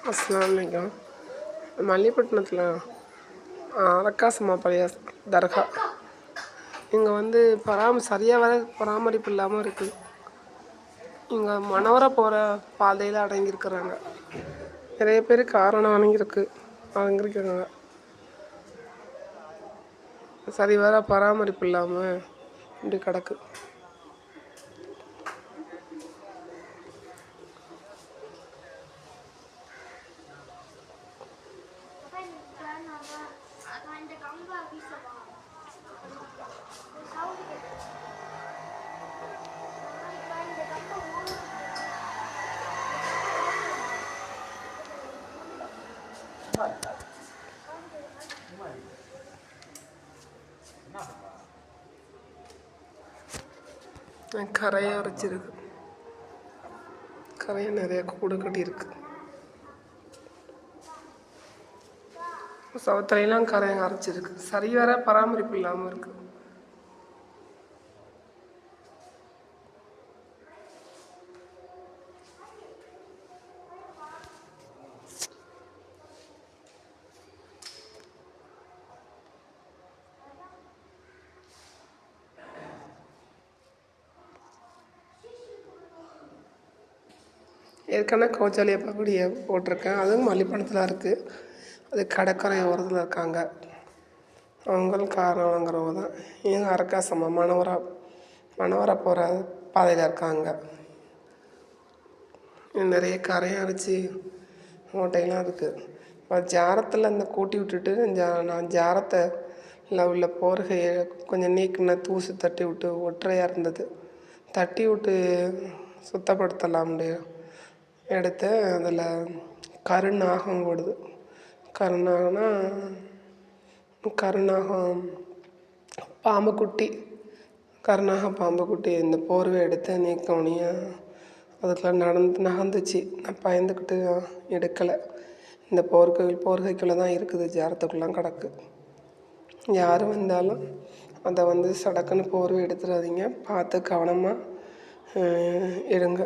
அஸ்ஸலாமு அலைக்கும். மல்லிப்பட்டினத்தில் அரக்காசம்மா பழைய தர்கா இங்கே வந்து சரியாக வர பராமரிப்பு இல்லாமல் இருக்குது. இங்கே மணவரை போகிற பாதையில் அடங்கியிருக்கிறாங்க. நிறைய பேர் காரணம் வணங்கியிருக்காங்க. சரி வர பராமரிப்பு இல்லாமல் இப்படி கிடக்கு. கரையை அரைச்சிருக்கு. கரையை நிறைய கூடு கட்டியிருக்கு. சவத்துலையெல்லாம் கரையை அரைச்சிருக்கு. சரி வர பராமரிப்பு இல்லாமல் இருக்குது. ஏற்கனவே கௌச்சாலியை பகுதியை போட்டிருக்கேன். அதுவும் மல்லிப்பட்டினத்தில் இருக்குது. அது கடற்கரை ஓரத்தில் இருக்காங்க. அவங்களும் காரணம் வாங்குறவங்க தான். எங்கள் அரக்காசம்மா மணவரை போகிற பாதையில் இருக்காங்க. நிறைய கரையை அரைச்சி மூட்டையெல்லாம் இருக்குது. இப்போ ஜாரத்தில் இந்த கூட்டி விட்டுட்டு நான் ஜாரத்தை உள்ள போர்கையை கொஞ்சம் நீக்கின தூசு தட்டி விட்டு ஒற்றையாக இருந்தது. தட்டி விட்டு சுத்தப்படுத்தலாம்னு எடுத்து அதில் கருநாகம் ஓடுது. கருநாகம் பாம்புக்குட்டி இந்த போர்வை எடுத்து நீக்கோனியா அதுக்குள்ள நகர்ந்துச்சு. நான் பயந்துக்கிட்டு எடுக்கலை. இந்த போர்கைக்குள்ளே தான் இருக்குது. ஜாரத்துக்குள்ளே கிடக்கு. யார் வந்தாலும் அதை வந்து சடக்குன்னு போர்வை எடுத்துடாதீங்க. பார்த்து கவனமாக எடுங்க.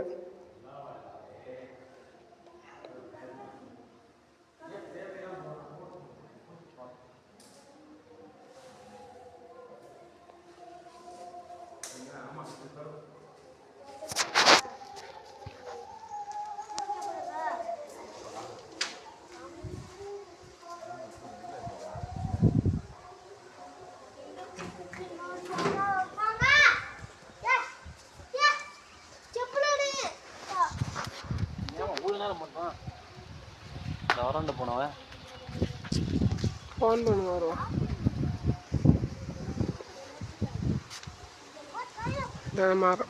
ஃபோன் பண்ணுவார்.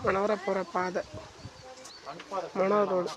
மணவரை போகிற பாதை மணவர் ரோடு.